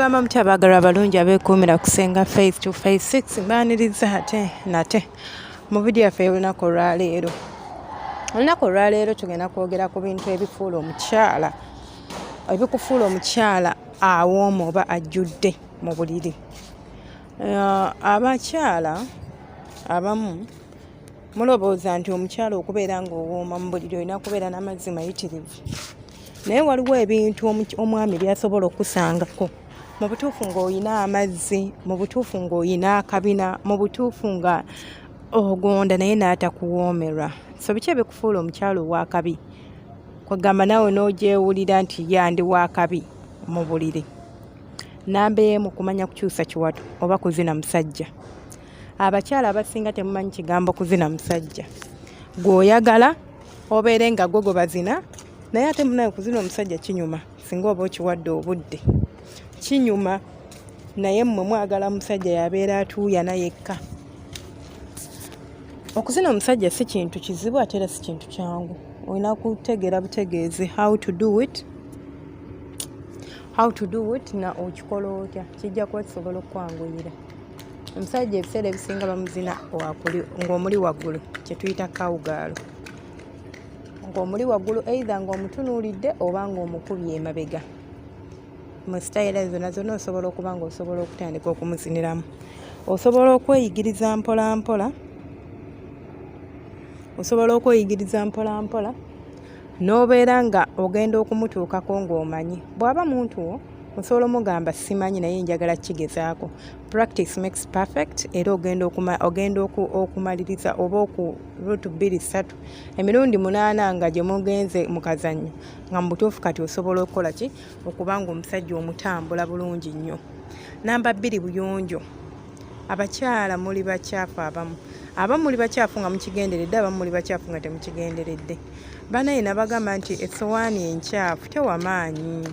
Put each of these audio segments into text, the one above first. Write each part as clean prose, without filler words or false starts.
mugamba muti abaagalwa abalungi abeekuumira ku Senga face to face 6 mbaaniriza ate nate mu vidiyo yaffe y'olunaku olwaleero. Olunaku olwaleero tugenda kwogera ku bintu ebifuula omukyala, ebikufuula omukyala awooma oba ajjudde mu buliri. Abakyala abamu mulowooza nti omukyala okubeera ng'owooma mu buliri olina kubeera n'amazzi mayitirivu, naye waliwo ebintu omwami by'asobola okusangako mu butuufu ng'olina amazzi, mu butuufu ng'olina akabina, mu butuufu nga ogonda naye n'atakuwoomerwa. So biki ebikufuula omukyala ow'akabi, kwegamba naawe n'ogyewulira nti yandi w'akabi mu buliri? Namba emu, kumanya kukyusa kiwato oba kuzina musajja. Abakyala abasinga temumanyi kigambo kuzina musajja. Gw'oyagala obeere nga gwe bazina, naye ate munaye kuzina omusajja kinyuma singa oba okiwadde obudde. Kinyuma, naye mmwe mwagala musajja yabeera atuuyana yekka. Okuzina omusajja si kintu kizibu ate era si kintu kyangu. Olina kutegeera butegeezi how to do it na okikola otya, kijja kuba kisobola okwanguyira. Omusajja ebiseera ebisinga bamuzina ng'omuli waggulu, kye tuyita kawugaalo. Ng'omuli waggulu either ng'omutunuulidde oba ng'omukubye emabega. Mu sitayira zonna zonna osobola okuba ng'osobola okutandika okumuziniramu. Osobola okweyigiriza mpola mpola, n'obeera nga ogenda okumutuukako ng'omanyi. Bw'aba muntu wo, osobola omugamba simanyi naye njagala kigezaako. Practice makes perfect, era ogenda okumaliriza oba ruutu 2-3 emirundi 8 nga gye mugenze mu kazannyo nga mu butuufu kati osobola okukola ki? Okuba ng'omusajja omutambula bulungi nnyo. Namba 2, buyonjo. Abakyala muli bakyafu abamu muli bakyafu nga mukigenderedde, abamu muli bakyafu nga temukigenderedde. Banaye nabagamba nti essowaani enkyafu tewamaanyi.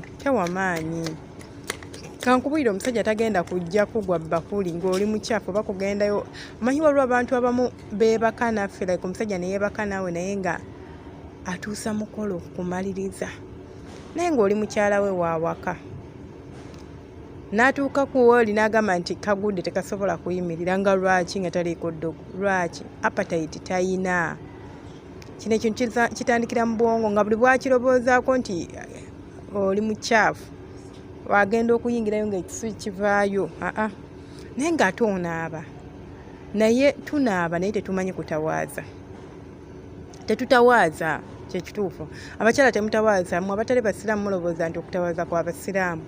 Kankubwire omusajja tagenda kujja kugwa bakuli ng'oli mukyafu oba kugendayo. Omanyi waliwo abantu abamu beebaka naffe, like omusajja ne yeebaka naawe naye nga atuusa mukolo kumaliriza. Naye ng'oli mukyala we waawaka. N'atuuka ku wooli n'agamba nti kagudde tekasobola kuyimirira, nga lwaki nga taliiko ddogo? Lwaki? Appetite tayina. Kino ekintu kitandikira mu bwongo nga buli bwakiroboozaako nti oli mukyafu, wagenda okuyingirayo ng'ekisu kivaayo. Naye ng'ate onaaba. Naye tunaaba naye tetumanyi kutawaaza. Tetutawaaza, kye kituufu. Abakyala temutawaaza. Mmwe abatali basiraamu mulowooza nti okutawaaza kw'abasiraamu.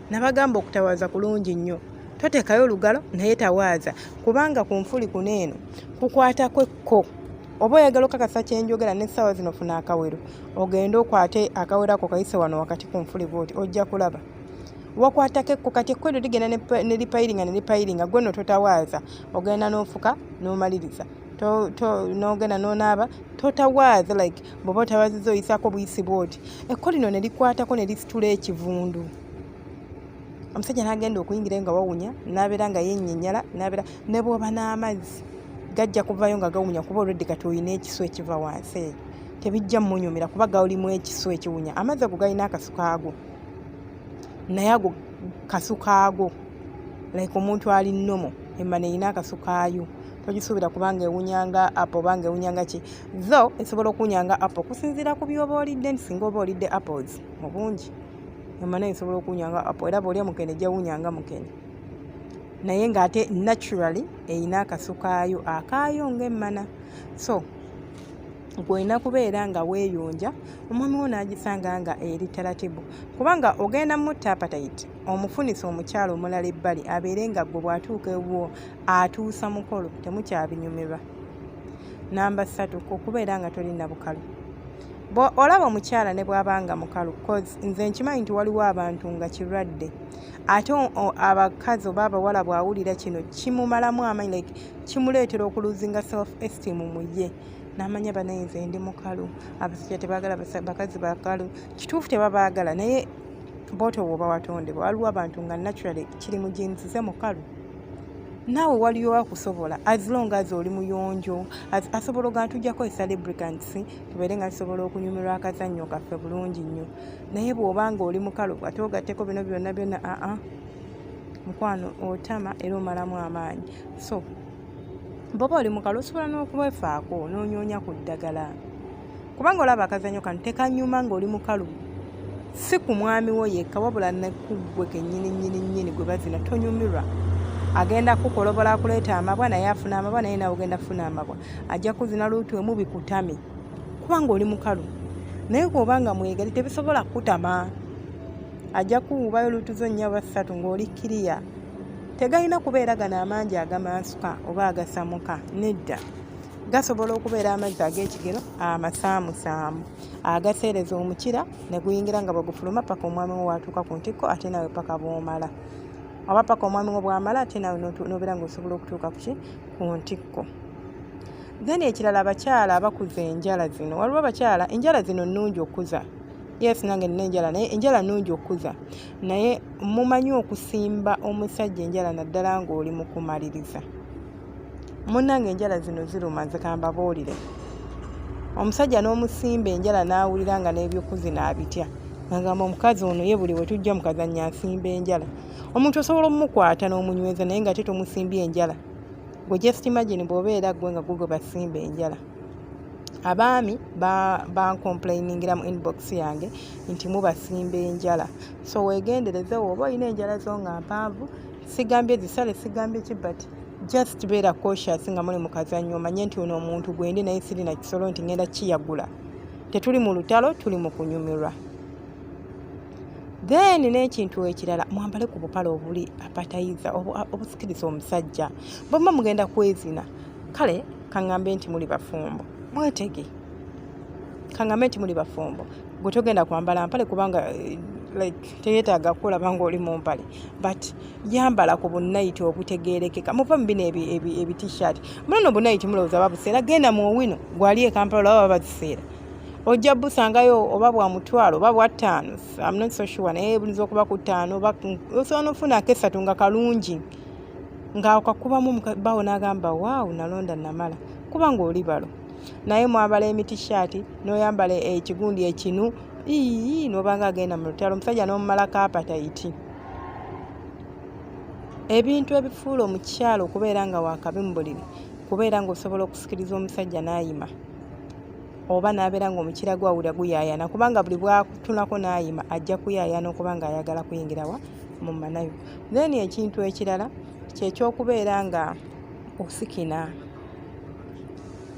Nabagamba okutawaaza kulungi nnyo. Toteekayo olugalo naye tawaaza, kubanga ku nfuli kuno eno kukwatako ekko. Oba oyagala okakasa kyenjogera n'essaawa zino funa akawero, ogende okwate akawero ako kayise wano wakati ku nfuli bw'oti, ojja kulaba. Wakwatako ekko, kati ekko eryo ligenda ne lipayiringa, gwe no totawaaza. Ogenda n'ofuka n'omaliriza. N'ogenda n'onaaba, totawaaza, like bw'oba otawaazizza oyisaako buyisi bw'oti. Ekko lino ne likwatako ne lisitula ekivundu. Omusajja n'agenda okuyingirayo nga wawunya, n'abeera nga yennyinnyala, ne bw'oba n'amazzi gajja kuvaayo nga gawunya, kuba olwedde kati olina ekisu ekiva wansi eyo. Tebijja mmunyumira kuba galimu ekisu ekiwunya. Amazzi ago galina akasu kaago, naye ago kasu kaago, like omuntu ali nnomo, emmana erina akasu kaayo. Togisuubira kubanga ewunyanga apo oba nga ewunyanga ki. Zo esobola okuwunyanga apo kusinziira ku by'oba olidde, nti singa oba olidde apples mu bungi, emmana esobola okuwunyanga apo, era bw'olya mukene ejja wunyanga mukene. Naye ng'ate naturally erina akasu kaayo akaayo ng'emmana. So gw'olina kubeera nga weeyonja, omwami wo n'agisanga nga eri taratibu, kubanga ogenda mutta appetite, omufunisa omukyala omulala ebbali abeere nga gwe bw'atuuka ewuwo atuusa mukolo temukyabinyumirwa. Namba 3, okubeera nga tolina bukalu. Olaba omukyala ne bw'abanga mukalu, cause nze nkimanyi nti waliwo abantu nga kirwadde, ate abakazi oba abawala bw'awulira kino kimumalamu amaanyi, like kimuleetera okuluzinga self esteem mu ye. N'amanya banaye nze ndi mukalu, abasajja tebaagala bakazi bakalu. Kituufu tebabaagala, naye bw'otyo bw'oba watondebwa. Waliwo abantu nga naturally kiri mu genes ze mukalu. Naawe waliyo akusobola, as long as oli muyonjo, asobola ogantujjako celebrants, tubeere nga tusobola okunyumirwa akazannyo kaffe bulungi nnyo. Naye bw'oba nga oli mukalu ate ogatteko bino byonna mukwano otama era omalamu amaanyi. So bwoba oli mukalu osobola n'okwefaako n'onyoonya ku ddagala, kubanga olaba akazannyo kano tekanyuma ng'oli mukalu, si ku mwami wo yekka wabula ne kuggwe kennyini gwe bazina tonyumirwa. Agenda kukolobola akuleeta amabwa naye afuna amabwa, naye nawe ogenda kufuna amabwa. Ajja kuzina luutu emu bikutame kubanga oli mukalu, naye bw'obanga mwegali tebisobola kutama. Ajja kuwubayo luutu zo 4 oba 3 ng'oli kiriya. Tegalina kubeera gano amangi agamansuka oba agasamuka, nedda. Gasobola okubeera amazzi ag'ekigero amasaamusaamu agaseereza omukira ne guyingira nga bwegufuluma paka omwami wo watuuka ku ntikko, ate nawe paka bw'omala, oba paka omwami wo bw'amala ate nawe n'obeera ng'osobola okutuuka ku ntikko. Then ekirala, abakyala abakuza enjala zino, waliwo abakyala enjala zino nnungi okuza. Yes, nange nina enjala, naye enjala nnungi okuza, naye mumanyi okusimba omusajja enjala naddala ng'oli mu kumaliriza. Munnange enjala zino ziruma, nze kambabuulire. Omusajja n'omusimba enjala n'awulira nga n'ebyokuzina abitya, agamba omukazi ono ye buli we tujja mukazannya asimba enjala. Omuntu osobola omukwata n'omunyweza naye nga tetomusimbye enjala. Gwe just imagine bw'obeera gwe nga gwe basimba enjala. Abaami bancomplainingira mu inbox yange nti mubasimba enjala. So weegendereze woba olina enjala zo nga mpanvu, sigambye zisale, sigambye kibati. Just beera cautious nga muli mu kazannyo, omanye nti ono omuntu gwendi naye sirina kisolo nti ngenda kiyagula. Tetuli mu lutalo, tuli mu kunyumirwa. Then n'ekintu ekirala, mwambale ku bupale obuli apatayiza obusikiriza omusajja. Bw'oba mugenda kwezina, kale kaŋŋambe nti muli bafumbo, mwetege. Kaŋŋambe nti muli bafumbo, gwe togenda kwambala mpale kubanga teyeetaaga kulaba ng'oli mu mpale, but yambala ku bunnayiti obutegeerekeka. Muva mu bino ebi-t-shirt. Muno bunnayiti mulowooza babuseera, genda mu owino gwali e Kampala olaba baziseera. Ojja busangayo oba bwa mutwalo oba bwa 5. I'm not so sure, naye buliza okuba ku 5 osobola n'ofunako 3 nga kalungi. Ng'akakubamu bawo n'agamba waawu nalonda namala, kubanga oli balo. Naye mwambala emi-t-shirt n'oyambala ekigundi ekinu n'obanga agenda mu lutalo, omusajja n'omumalako apatayiti. Ebintu ebifuula omukyalo okubeera nga wakabi mu buliri, kubeera ng'osobola okusikiriza omusajja n'ayima, oba n'abeera ng'omukira gwe awulira guyaayana, kubanga buli bw'atunako n'ayima ajja kuyaayana okuba ng'ayagala kuyingira mu manayo. Then ekintu ekirala kyekyokubeera nga osikina.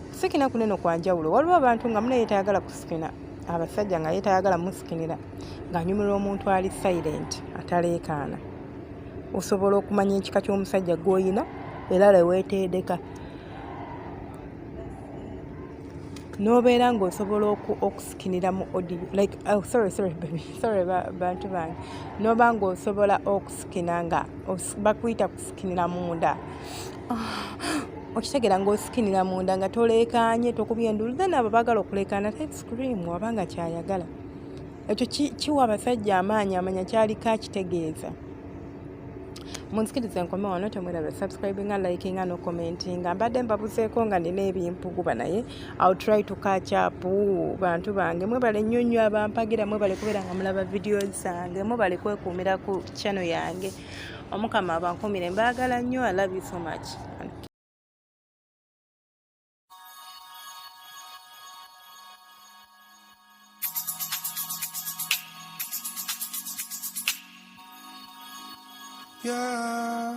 Kusikina kunene kwa njawulo. Waliwo abantu nga munaye tayagala kusikina, abasajja nga yeetayagala musikinira, ng'anyumirwa omuntu ali silent ataleekaana. Osobola okumanya ekika ky'omusajja gw'oyina era leweeteedeka. N'obeera ng'osobola okusikinira mu audio, like sorry baby, sorry bantu bange. N'oba ng'osobola okusikina nga bakuyita kusikinira munda. Okitegeera ng'osikinira munda nga toleekaanye, tokubye endulu. Then abo baagala okuleekaana type scream wabanga kyayagala. Ekyo kiwa abasajja amaanyi, amanya ky'aliko akitegeeza. Munsikirize nkome wano, temweraba subscribinga, likinga no commentinga. Mbadde mbabuzeeko nga nina ebimpuguba naye I'll try to catch up. Bantu bange mwebale nnyo nnyo abampagira, mwebale kubeera nga mulaba videos zange, mwebale kwekuumira ku channel yange. Omukama abankumire, mbaagala nnyo. I love you so much. Yeah.